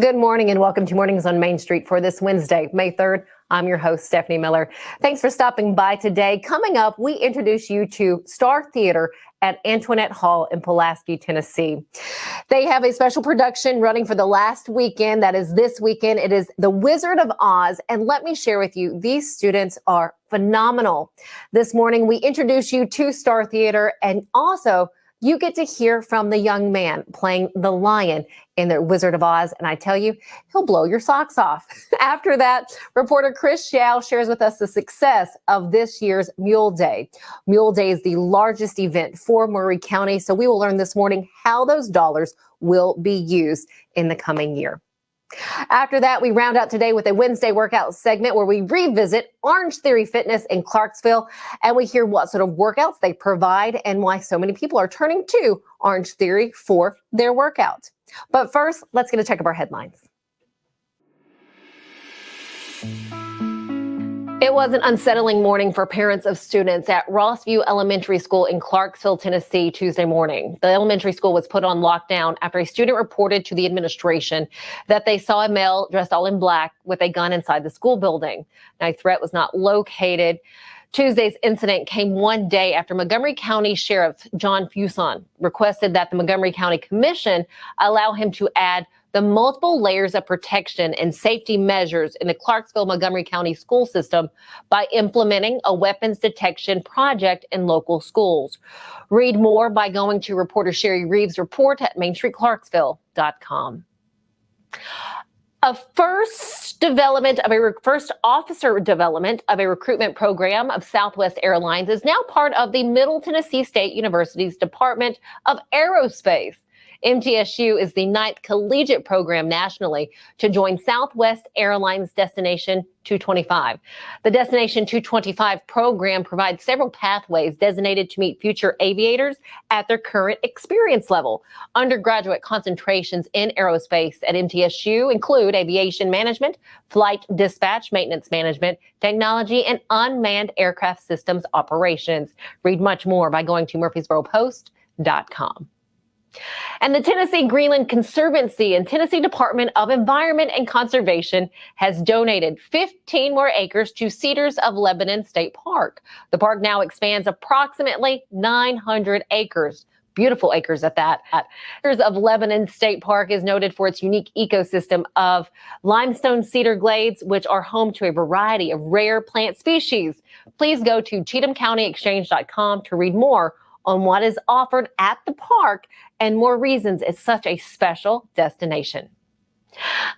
Good morning and welcome to Mornings on Main Street for this Wednesday, May 3rd. I'm your host, Stefanie Miller. Thanks for stopping by today. Coming up, we introduce you to STAAR Theatre at Antoinette Hall in Pulaski, Tennessee. They have a special production running for the last weekend. That is this weekend. It is The Wizard of Oz. And let me share with you, these students are phenomenal. This morning, we introduce you to STAAR Theatre, and also you get to hear from the young man playing the lion in The Wizard of Oz. And I tell you, he'll blow your socks off. After that, reporter Chris Yow shares with us the success of this year's Mule Day. Mule Day is the largest event for Maury County. So we will learn this morning how those dollars will be used in the coming year. After that, we round out today with a Wednesday workout segment where we revisit Orange Theory Fitness in Clarksville, and we hear what sort of workouts they provide and why so many people are turning to Orange Theory for their workout. But first, let's get a check of our headlines. It was an unsettling morning for parents of students at Rossview Elementary School in Clarksville, Tennessee, Tuesday morning. The elementary school was put on lockdown after a student reported to the administration that they saw a male dressed all in black with a gun inside the school building. Now, a threat was not located. Tuesday's incident came one day after Montgomery County Sheriff John Fuson requested that the Montgomery County Commission allow him to add the multiple layers of protection and safety measures in the Clarksville-Montgomery County school system by implementing a weapons detection project in local schools. Read more by going to reporter Sherry Reeves' report at mainstreetclarksville.com. A first officer development of a recruitment program of Southwest Airlines is now part of the Middle Tennessee State University's Department of Aerospace. MTSU is the 9th collegiate program nationally to join Southwest Airlines Destination 225. The Destination 225 program provides several pathways designated to meet future aviators at their current experience level. Undergraduate concentrations in aerospace at MTSU include aviation management, flight dispatch, maintenance management, technology, and unmanned aircraft systems operations. Read much more by going to murfreesboropost.com. And the Tennessee Greenland Conservancy and Tennessee Department of Environment and Conservation has donated 15 more acres to Cedars of Lebanon State Park. The park now expands approximately 900 acres. Beautiful acres at that. Cedars of Lebanon State Park is noted for its unique ecosystem of limestone cedar glades, which are home to a variety of rare plant species. Please go to CheathamCountyExchange.com to read more on what is offered at the park and more reasons it's such a special destination.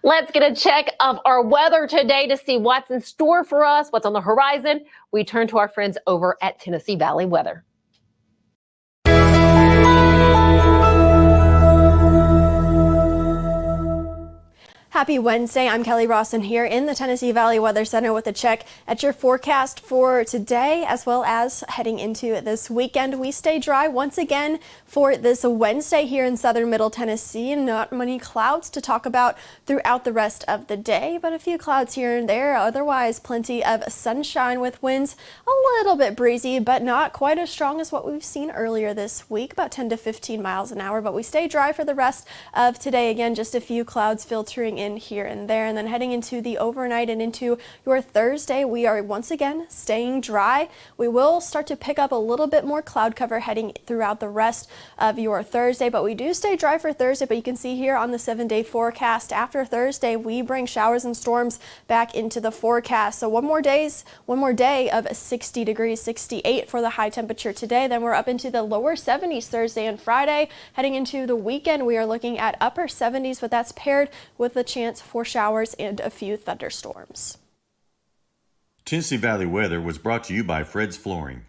Let's get a check of our weather today to see what's in store for us, what's on the horizon. We turn to our friends over at Tennessee Valley Weather. Happy Wednesday. I'm Kelly Rawson here in the Tennessee Valley Weather Center with a check at your forecast for today as well as heading into this weekend. We stay dry once again for this Wednesday here in southern Middle Tennessee. Not many clouds to talk about throughout the rest of the day, but a few clouds here and there. Otherwise, plenty of sunshine with winds a little bit breezy, but not quite as strong as what we've seen earlier this week, about 10 to 15 miles an hour. But we stay dry for the rest of today. Again, just a few clouds filtering in here and there, and then heading into the overnight and into your Thursday, we are once again staying dry. We will start to pick up a little bit more cloud cover heading throughout the rest of your Thursday, but we do stay dry for Thursday. But you can see here on the 7-day forecast, after Thursday, we bring showers and storms back into the forecast. So one more day of 60 degrees, 68 for the high temperature today. Then we're up into the lower 70s Thursday and Friday. Heading into the weekend, we are looking at upper 70s, but that's paired with the chance for showers and a few thunderstorms. Tennessee Valley Weather was brought to you by Fred's Flooring.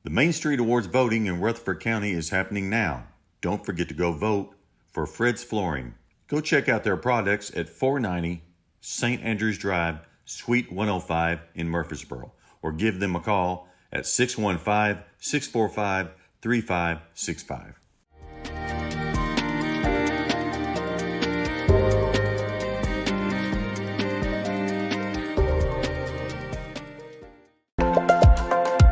The Main Street Awards voting in Rutherford County is happening now. Don't forget to go vote for Fred's Flooring. Go check out their products at 490 St. Andrews Drive, Suite 105 in Murfreesboro, or give them a call at 615-645-3565.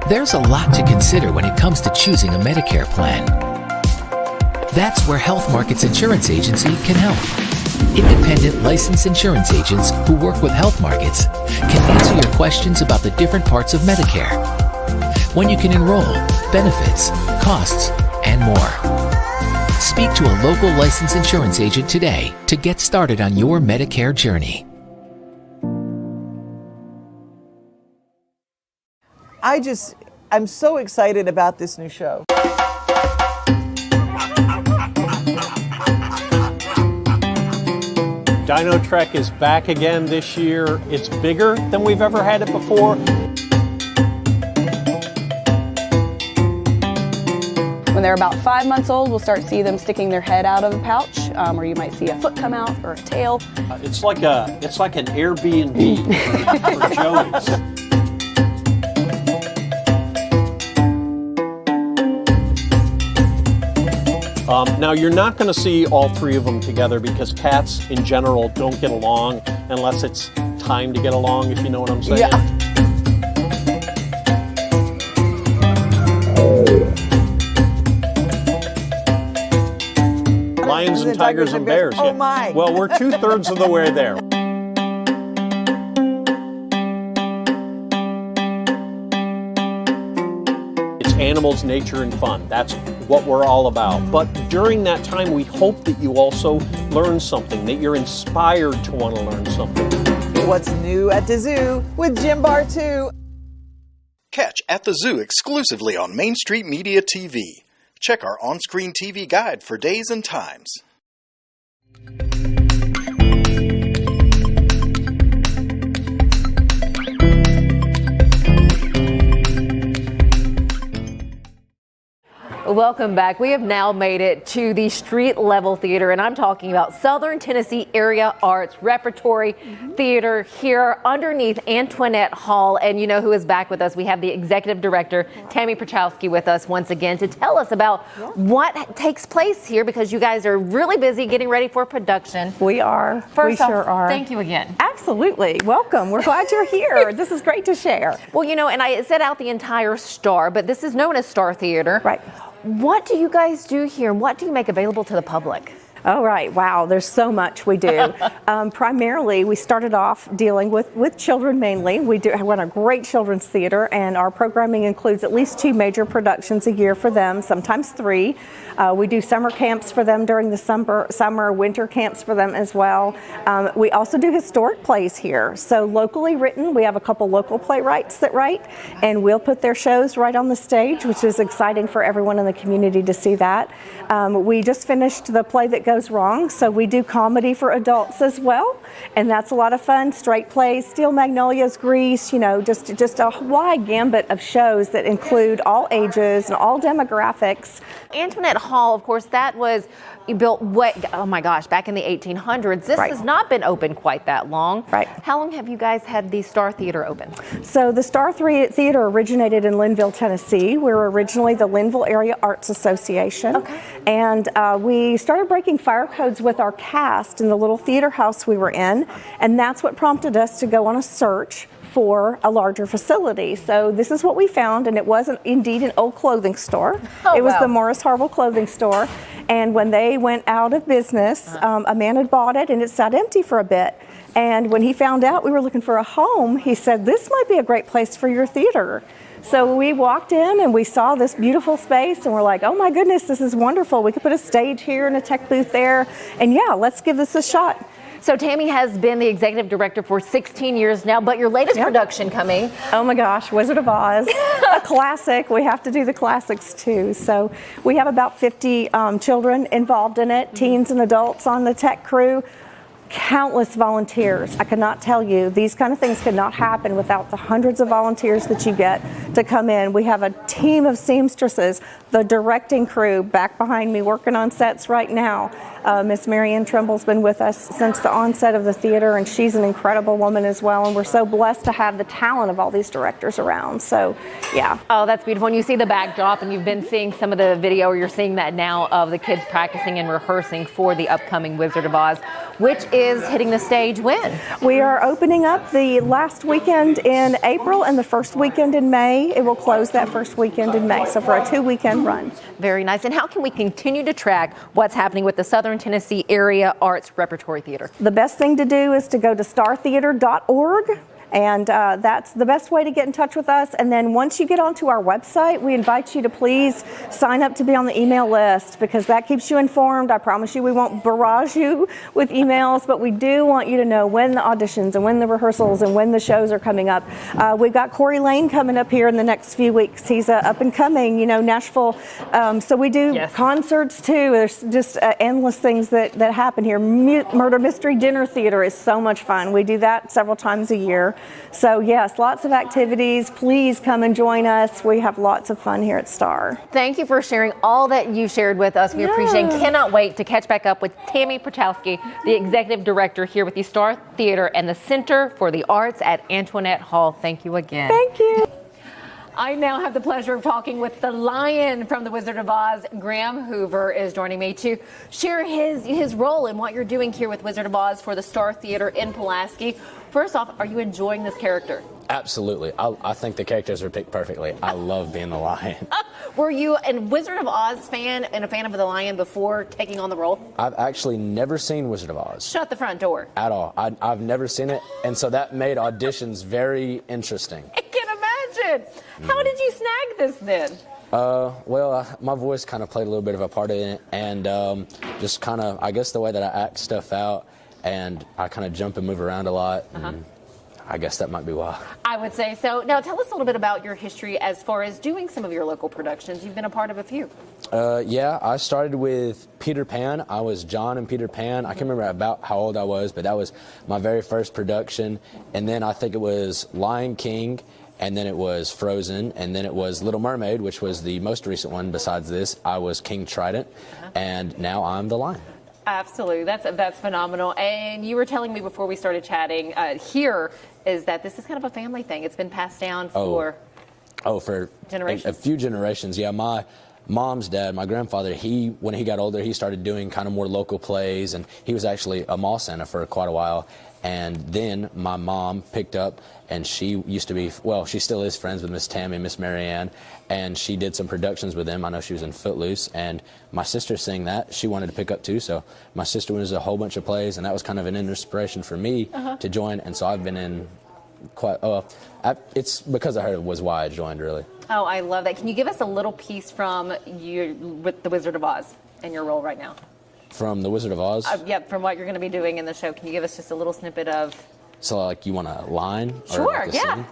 There's a lot to consider when it comes to choosing a Medicare plan. That's where Health Markets Insurance Agency can help. Independent licensed insurance agents who work with health markets can answer your questions about the different parts of Medicare, when you can enroll, benefits, costs, and more. Speak to a local licensed insurance agent today to get started on your Medicare journey. I'm so excited about this new show. Dino Trek is back again this year. It's bigger than we've ever had it before. When they're about 5 months old, we'll start seeing them sticking their head out of the pouch, or you might see a foot come out or a tail. It's like an Airbnb for Joey's. Now, you're not going to see all three of them together because cats in general don't get along unless it's time to get along, if you know what I'm saying. Yeah. Lions and tigers and bears. Oh yeah. my. Well, we're 2/3 of the way there. It's animals, nature, and fun. That's what we're all about. But during that time, we hope that you also learn something, that you're inspired to want to learn something. What's new at the zoo with Jim Bar 2. Catch At the Zoo exclusively on Main Street Media TV. Check our on-screen TV guide for days and times. Welcome back. We have now made it to the street level theater, and I'm talking about Southern Tennessee Area Arts Repertory Theater here underneath Antoinette Hall. And you know who is back with us? We have the executive director, Tammy Pierchoski, with us once again to tell us about what takes place here, because you guys are really busy getting ready for production. We are. First we off, sure are. thank you again. Absolutely. Welcome. We're glad you're here. This is great to share. Well, you know, and I set out the entire STAAR, but this is known as STAAR Theater. Right. What do you guys do here, and what do you make available to the public? Oh, right. Wow. There's so much we do. Primarily, we started off dealing with children mainly. We run a great children's theater, and our programming includes at least 2 major productions a year for them, sometimes 3. We do summer camps for them during the summer, winter camps for them as well. We also do historic plays here. So locally written, we have a couple local playwrights that write, and we'll put their shows right on the stage, which is exciting for everyone in the community to see that. We just finished the play that goes wrong, so we do comedy for adults as well, and that's a lot of fun. Straight plays, Steel Magnolias, Grease, you know, just a wide gambit of shows that include all ages and all demographics. Antoinette Hall, of course, that was built oh my gosh, back in the 1800s. This Right. has not been open quite that long. Right. How long have you guys had the STAAR Theater open? So the STAAR Theater originated in Linville, Tennessee. We were originally the Linville Area Arts Association. Okay. And we started breaking fire codes with our cast in the little theater house we were in, and that's what prompted us to go on a search for a larger facility. So this is what we found, and it was indeed an old clothing store. Oh, it was wow. the Morris Harville clothing store, and when they went out of business, a man had bought it, and it sat empty for a bit. And when he found out we were looking for a home, he said, "This might be a great place for your theater." So we walked in and we saw this beautiful space, and we're like, oh my goodness, this is wonderful. We could put a stage here and a tech booth there, and yeah, let's give this a shot. So Tammy has been the executive director for 16 years now, but your latest production coming. Oh my gosh, Wizard of Oz, a classic. We have to do the classics too. So we have about 50 children involved in it, teens and adults on the tech crew. Countless volunteers. I cannot tell you, these kind of things could not happen without the hundreds of volunteers that you get to come in. We have a team of seamstresses, the directing crew back behind me working on sets right now. Miss Marianne Trimble's been with us since the onset of the theater, and she's an incredible woman as well, and we're so blessed to have the talent of all these directors around. So, yeah. Oh, that's beautiful. And you see the backdrop, and you've been seeing some of the video, or you're seeing that now, of the kids practicing and rehearsing for the upcoming Wizard of Oz. which is hitting the stage when? We are opening up the last weekend in April and the first weekend in May. It will close that first weekend in May, so for a 2-weekend run. Very nice. And how can we continue to track what's happening with the Southern Tennessee Area Arts Repertory Theater? The best thing to do is to go to startheater.org. And that's the best way to get in touch with us. And then once you get onto our website, we invite you to please sign up to be on the email list, because that keeps you informed. I promise you we won't barrage you with emails, but we do want you to know when the auditions and when the rehearsals and when the shows are coming up. We've got Corey Lane coming up here in the next few weeks. He's up and coming, Nashville. So we do concerts too. There's just endless things that happen here. Murder Mystery Dinner Theater is so much fun. We do that several times a year. So yes, lots of activities. Please come and join us. We have lots of fun here at STAAR. Thank you for sharing all that you shared with us. We appreciate and cannot wait to catch back up with Tammy Pierchoski, the Executive Director here with the STAAR Theatre and the Center for the Arts at Antoinette Hall. Thank you again. Thank you. I now have the pleasure of talking with the Lion from The Wizard of Oz. Graham Hoover is joining me to share his role in what you're doing here with Wizard of Oz for the STAAR Theatre in Pulaski. First off, are you enjoying this character? Absolutely. I think the characters are picked perfectly. I love being the Lion. Were you a Wizard of Oz fan and a fan of the Lion before taking on the role? I've actually never seen Wizard of Oz. Shut the front door. At all. I've never seen it, and so that made auditions very interesting. I can imagine. How did you snag this then? Well, my voice kind of played a little bit of a part in it, and just kind of, I guess the way that I act stuff out, and I kind of jump and move around a lot. I guess that might be why. I would say so. Now, tell us a little bit about your history as far as doing some of your local productions. You've been a part of a few. Yeah, I started with Peter Pan. I was John in Peter Pan. I can't remember about how old I was, but that was my very first production. And then I think it was Lion King, and then it was Frozen, and then it was Little Mermaid, which was the most recent one besides this. I was King Trident, and now I'm the Lion. Absolutely. That's phenomenal. And you were telling me before we started chatting here is that this is kind of a family thing. It's been passed down for for generations. A few generations. Yeah, my mom's dad, my grandfather, when he got older, he started doing kind of more local plays, and he was actually a mall Santa for quite a while. And then my mom picked up, and she used to be, well, she still is friends with Miss Tammy and Miss Marianne, and she did some productions with them. I know she was in Footloose, and my sister sang that. She wanted to pick up too, so my sister was in a whole bunch of plays, and that was kind of an inspiration for me to join, and so I've been in it's because of her was why I joined, really. Oh, I love that. Can you give us a little piece from you with The Wizard of Oz and your role right now? From The Wizard of Oz? Yeah, from what you're going to be doing in the show. Can you give us just a little snippet of... So, like, you want a line? Sure, or like yeah. Scene?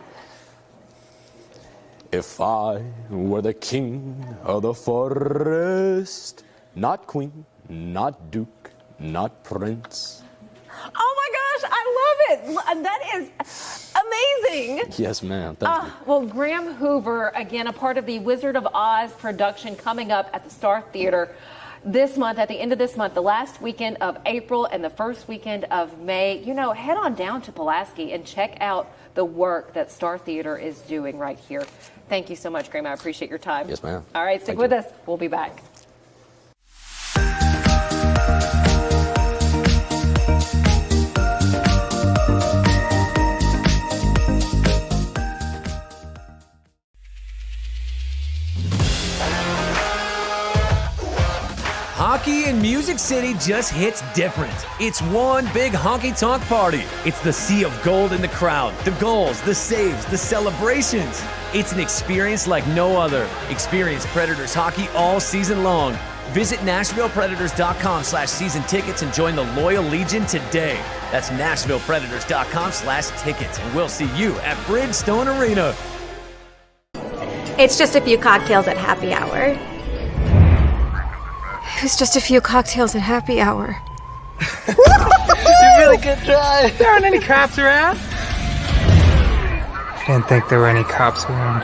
If I were the king of the forest, not queen, not duke, not prince. Oh my gosh, I love it. That is amazing. Yes, ma'am. Thank you. Well, Graham Hoover, again, a part of the Wizard of Oz production coming up at the STAAR Theatre this month, at the end of this month, the last weekend of April and the first weekend of May. Head on down to Pulaski and check out the work that STAAR Theatre is doing right here. Thank you so much, Graham. I appreciate your time. Yes, ma'am. All right, stick with us. We'll be back. Hockey in Music City just hits different. It's one big honky-tonk party. It's the sea of gold in the crowd, the goals, the saves, the celebrations. It's an experience like no other. Experience Predators hockey all season long. Visit NashvillePredators.com/season tickets and join the Loyal Legion today. That's NashvillePredators.com/tickets, and we'll see you at Bridgestone Arena. It's just a few cocktails at happy hour. It's just a few cocktails at happy hour. Really good try. There aren't any cops around. I didn't think there were any cops around.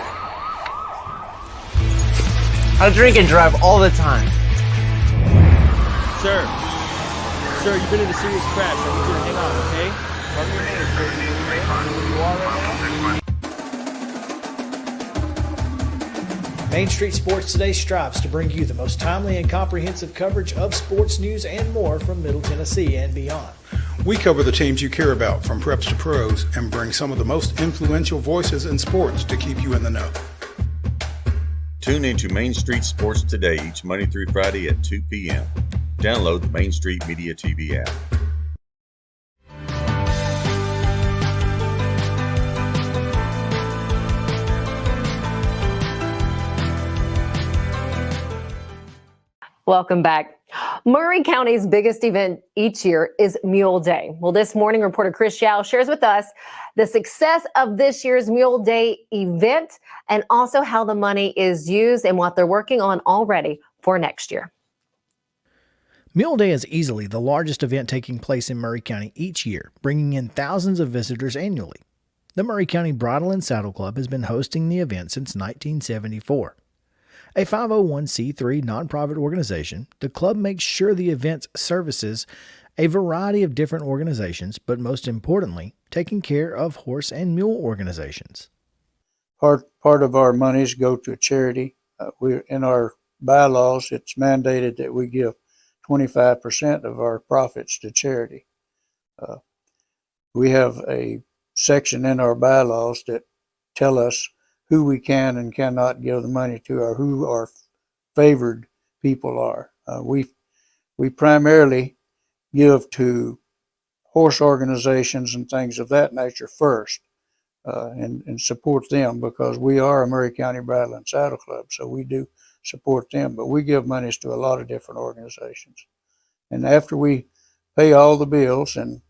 I drink and drive all the time. Sir, you've been in a serious crash. I need you to hang on, okay? Tell me your name, sir. Where you are right now? Main Street Sports Today strives to bring you the most timely and comprehensive coverage of sports news and more from Middle Tennessee and beyond. We cover the teams you care about from preps to pros and bring some of the most influential voices in sports to keep you in the know. Tune into Main Street Sports Today each Monday through Friday at 2 p.m. Download the Main Street Media TV app. Welcome back. Maury County's biggest event each year is Mule Day. Well, this morning, reporter Chris Yow shares with us the success of this year's Mule Day event and also how the money is used and what they're working on already for next year. Mule Day is easily the largest event taking place in Maury County each year, bringing in thousands of visitors annually. The Maury County Bridle and Saddle Club has been hosting the event since 1974. A 501c3 nonprofit organization, the club makes sure the event services a variety of different organizations, but most importantly, taking care of horse and mule organizations. Part of our monies go to charity. In our bylaws, it's mandated that we give 25% of our profits to charity. We have a section in our bylaws that tell us who we can and cannot give the money to, or who our favored people are. We primarily give to horse organizations and things of that nature first, and support them because we are a Maury County Bridle and Saddle Club, so we do support them. But we give monies to a lot of different organizations. And after we pay all the bills and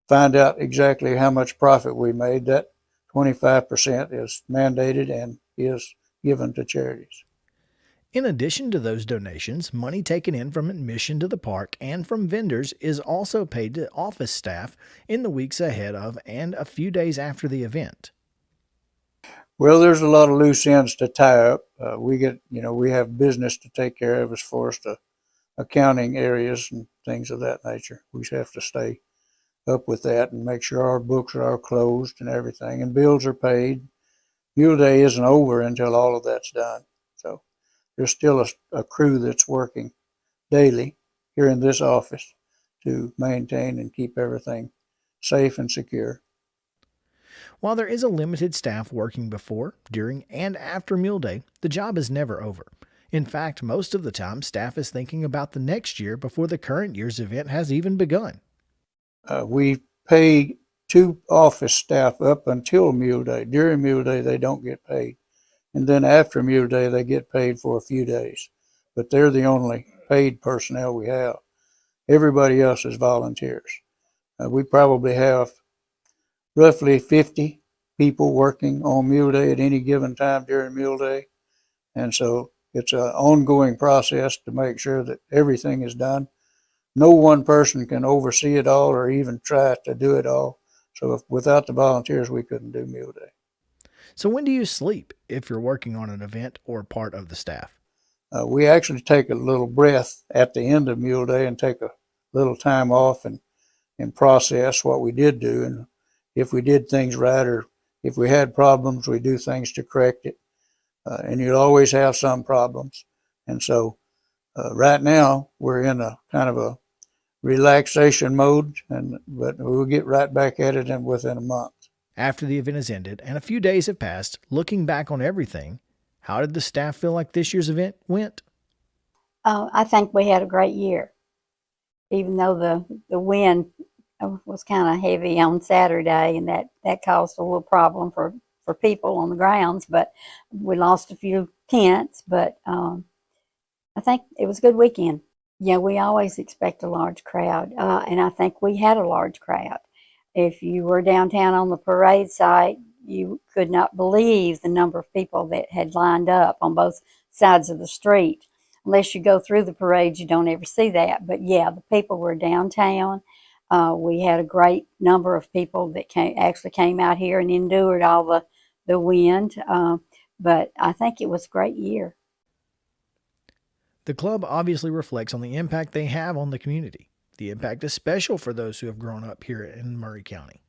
find out exactly how much profit we made, that 25% is mandated and is given to charities. In addition to those donations, money taken in from admission to the park and from vendors is also paid to office staff in the weeks ahead of and a few days after the event. Well, there's a lot of loose ends to tie up. We have business to take care of as far as the accounting areas and things of that nature. We have to stay up with that and make sure our books are closed and everything, and bills are paid. Mule Day isn't over until all of that's done. So there's still a crew that's working daily here in this office to maintain and keep everything safe and secure. While there is a limited staff working before, during, and after Mule Day, the job is never over. In fact, most of the time, staff is thinking about the next year before the current year's event has even begun. We pay 2 office staff up until Mule Day. During Mule Day, they don't get paid. And then after Mule Day, they get paid for a few days. But they're the only paid personnel we have. Everybody else is volunteers. We probably have roughly 50 people working on Mule Day at any given time during Mule Day. And so it's an ongoing process to make sure that everything is done. No one person can oversee it all or even try to do it all. So without the volunteers, we couldn't do Mule Day. So when do you sleep if you're working on an event or part of the staff? We actually take a little breath at the end of Mule Day and take a little time off and process what we did do. And if we did things right or if we had problems, we do things to correct it. And you'll always have some problems. And so right now, we're in a kind of a relaxation mode, but we'll get right back at it within a month. After the event has ended and a few days have passed, looking back on everything, how did the staff feel like this year's event went? I think we had a great year, even though the wind was kind of heavy on Saturday, and that caused a little problem for people on the grounds, but we lost a few tents, but I think it was a good weekend. Yeah, we always expect a large crowd, and I think we had a large crowd. If you were downtown on the parade site, you could not believe the number of people that had lined up on both sides of the street. Unless you go through the parade, you don't ever see that. But yeah, the people were downtown. We had a great number of people that actually came out here and endured all the wind. But I think it was a great year. The club obviously reflects on the impact they have on the community. The impact is special for those who have grown up here in Maury County.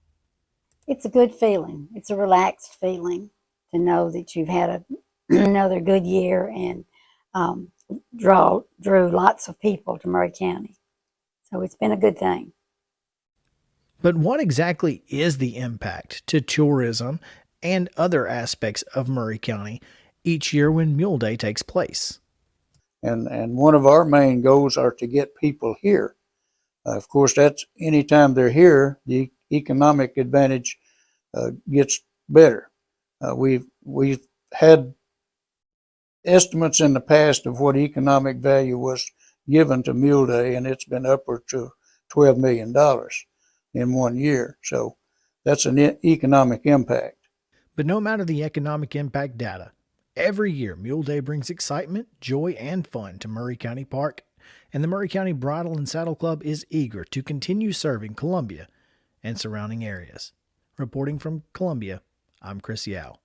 It's a good feeling. It's a relaxed feeling to know that you've had another good year and drew lots of people to Maury County. So it's been a good thing. But what exactly is the impact to tourism and other aspects of Maury County each year when Mule Day takes place? And one of our main goals are to get people here. Of course, that's anytime they're here, the economic advantage gets better. We've had estimates in the past of what economic value was given to Mule Day, and it's been upward to $12 million in 1 year. So that's an economic impact. But no matter the economic impact data, every year Mule Day brings excitement, joy, and fun to Maury County Park, and the Maury County Bridle and Saddle Club is eager to continue serving Columbia and surrounding areas. Reporting from Columbia, I'm Chris Yow.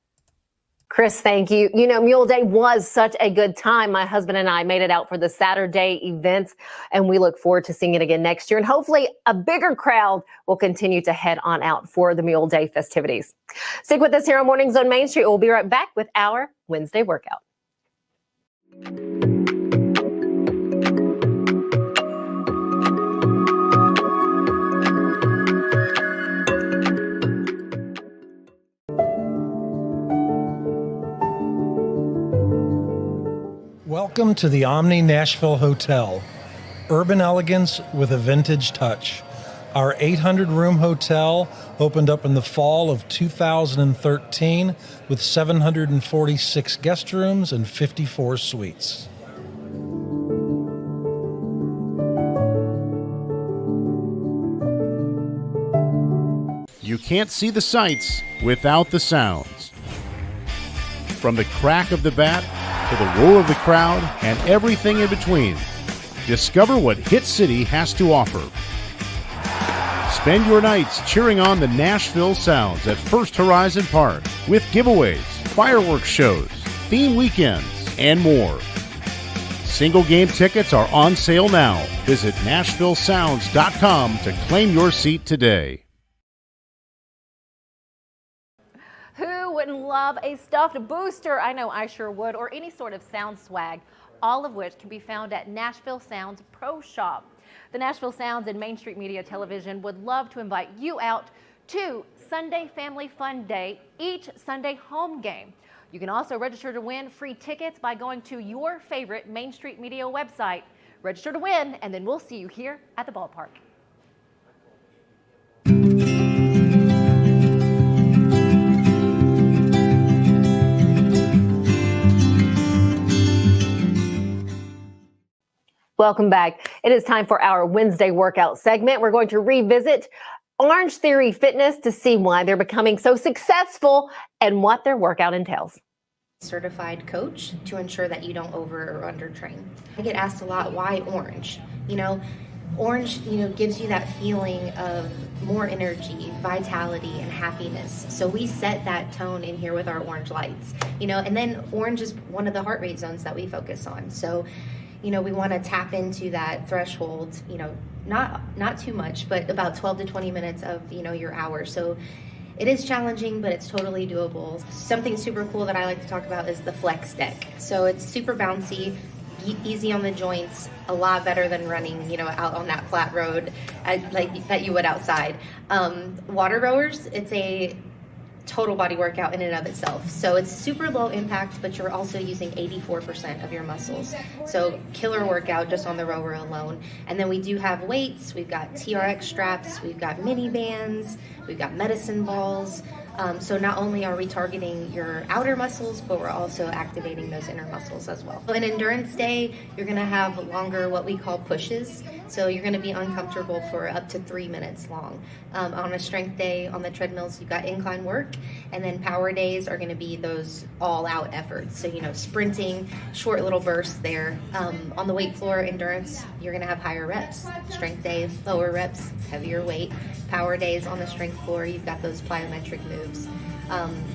Chris, thank you. You know, Mule Day was such a good time. My husband and I made it out for the Saturday events, and we look forward to seeing it again next year. And hopefully a bigger crowd will continue to head on out for the Mule Day festivities. Stick with us here on Mornings on Main Street. We'll be right back with our Wednesday workout. Welcome to the Omni Nashville Hotel. Urban elegance with a vintage touch. Our 800-room hotel opened up in the fall of 2013 with 746 guest rooms and 54 suites. You can't see the sights without the sounds. From the crack of the bat to the roar of the crowd and everything in between, discover what Hit City has to offer. Spend your nights cheering on the Nashville Sounds at First Horizon Park with giveaways, fireworks shows, theme weekends, and more. Single game tickets are on sale now. Visit NashvilleSounds.com to claim your seat today. Who wouldn't love a stuffed booster? I know I sure would, or any sort of sound swag, all of which can be found at Nashville Sounds Pro Shop. The Nashville Sounds and Main Street Media Television would love to invite you out to Sunday Family Fun Day, each Sunday home game. You can also register to win free tickets by going to your favorite Main Street Media website. Register to win, and then we'll see you here at the ballpark. Welcome back. It is time for our Wednesday workout segment. We're going to revisit Orange Theory Fitness to see why they're becoming so successful and what their workout entails. Certified coach to ensure that you don't over or under train. I get asked a lot, why orange? Orange, gives you that feeling of more energy, vitality, and happiness. So we set that tone in here with our orange lights, and then orange is one of the heart rate zones that we focus on. So we want to tap into that threshold, not too much, but about 12 to 20 minutes of, your hour. So it is challenging, but it's totally doable. Something super cool that I like to talk about is the flex deck. So it's super bouncy, easy on the joints, a lot better than running, out on that flat road like that you would outside. Water rowers, it's a total body workout in and of itself. So it's super low impact, but you're also using 84% of your muscles. So killer workout just on the rower alone. And then we do have weights. We've got TRX straps. We've got mini bands. We've got medicine balls. So not only are we targeting your outer muscles, but we're also activating those inner muscles as well. An endurance day, you're gonna have longer, what we call pushes. So you're gonna be uncomfortable for up to 3 minutes long. On a strength day, on the treadmills, you've got incline work, and then power days are gonna be those all out efforts. So, sprinting, short little bursts there. On the weight floor, endurance, you're gonna have higher reps. Strength days, lower reps, heavier weight. Power days on the strength floor, you've got those plyometric moves.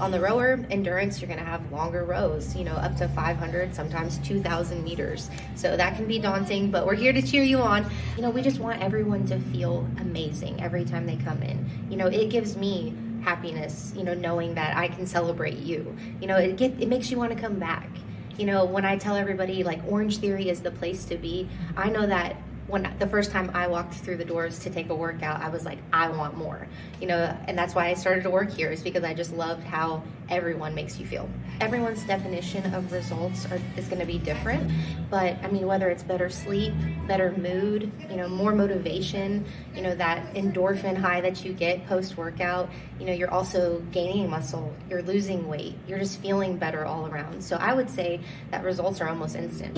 On the rower, endurance, you're gonna have longer rows, up to 500, sometimes 2,000 meters. So that can be daunting, but we're here to cheer you on. We just want everyone to feel amazing every time they come in. It gives me happiness, knowing that I can celebrate you. It makes you want to come back. When I tell everybody like Orange Theory is the place to be, I know that when the first time I walked through the doors to take a workout, I was like, I want more, you know, and that's why I started to work here, is because I just loved how everyone makes you feel. Everyone's definition of results is going to be different, but I mean, whether it's better sleep, better mood, you know, more motivation, you know, that endorphin high that you get post-workout, you know, you're also gaining muscle, you're losing weight, you're just feeling better all around. So I would say that results are almost instant.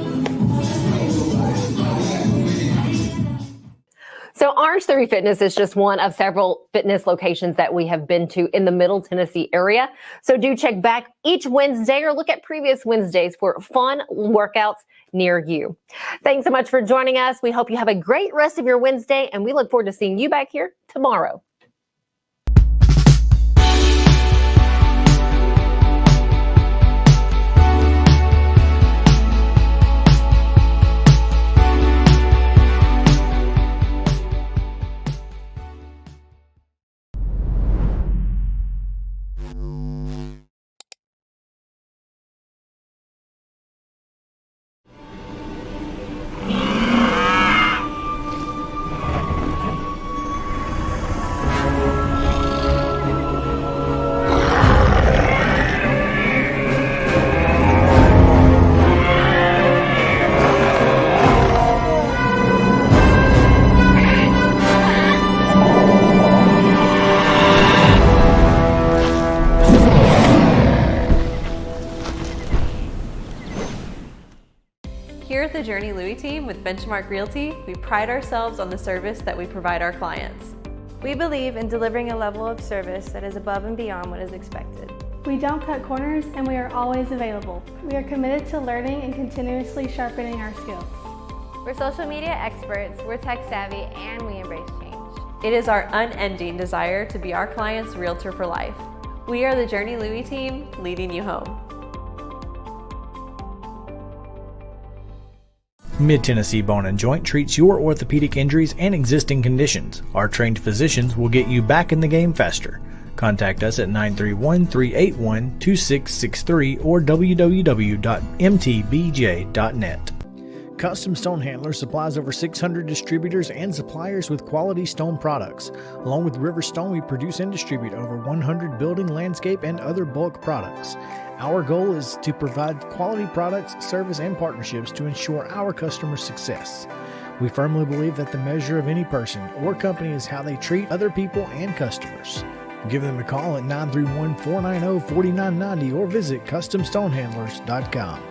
So Orange Theory Fitness is just one of several fitness locations that we have been to in the Middle Tennessee area. So do check back each Wednesday or look at previous Wednesdays for fun workouts near you. Thanks so much for joining us. We hope you have a great rest of your Wednesday, and we look forward to seeing you back here tomorrow. Here at the Journey Louis team with Benchmark Realty, we pride ourselves on the service that we provide our clients. We believe in delivering a level of service that is above and beyond what is expected. We don't cut corners, and we are always available. We are committed to learning and continuously sharpening our skills. We're social media experts, we're tech savvy, and we embrace change. It is our unending desire to be our client's realtor for life. We are the Journey Louis team, leading you home. Mid-Tennessee Bone & Joint treats your orthopedic injuries and existing conditions. Our trained physicians will get you back in the game faster. Contact us at 931-381-2663 or www.mtbj.net. Custom Stone Handler supplies over 600 distributors and suppliers with quality stone products. Along with River Stone, we produce and distribute over 100 building, landscape, and other bulk products. Our goal is to provide quality products, service, and partnerships to ensure our customers' success. We firmly believe that the measure of any person or company is how they treat other people and customers. Give them a call at 931-490-4990 or visit CustomStonehandlers.com.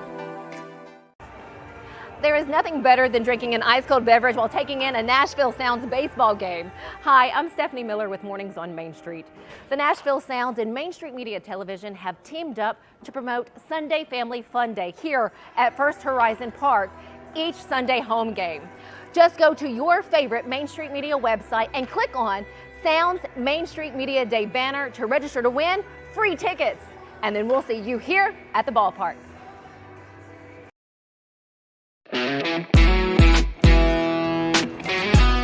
There is nothing better than drinking an ice-cold beverage while taking in a Nashville Sounds baseball game. Hi, I'm Stefanie Miller with Mornings on Main Street. The Nashville Sounds and Main Street Media Television have teamed up to promote Sunday Family Fun Day here at First Horizon Park, each Sunday home game. Just go to your favorite Main Street Media website and click on Sounds Main Street Media Day banner to register to win free tickets. And then we'll see you here at the ballpark.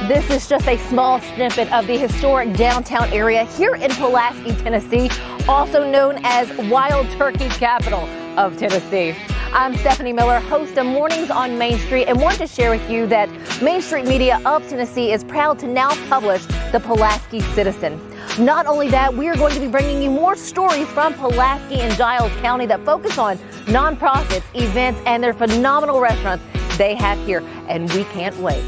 This is just a small snippet of the historic downtown area here in Pulaski, Tennessee, also known as Wild Turkey Capital of Tennessee. I'm Stefanie Miller, host of Mornings on Main Street, and want to share with you that Main Street Media of Tennessee is proud to now publish the Pulaski Citizen. Not only that, we are going to be bringing you more stories from Pulaski and Giles County that focus on nonprofits, events, and their phenomenal restaurants they have here, and we can't wait.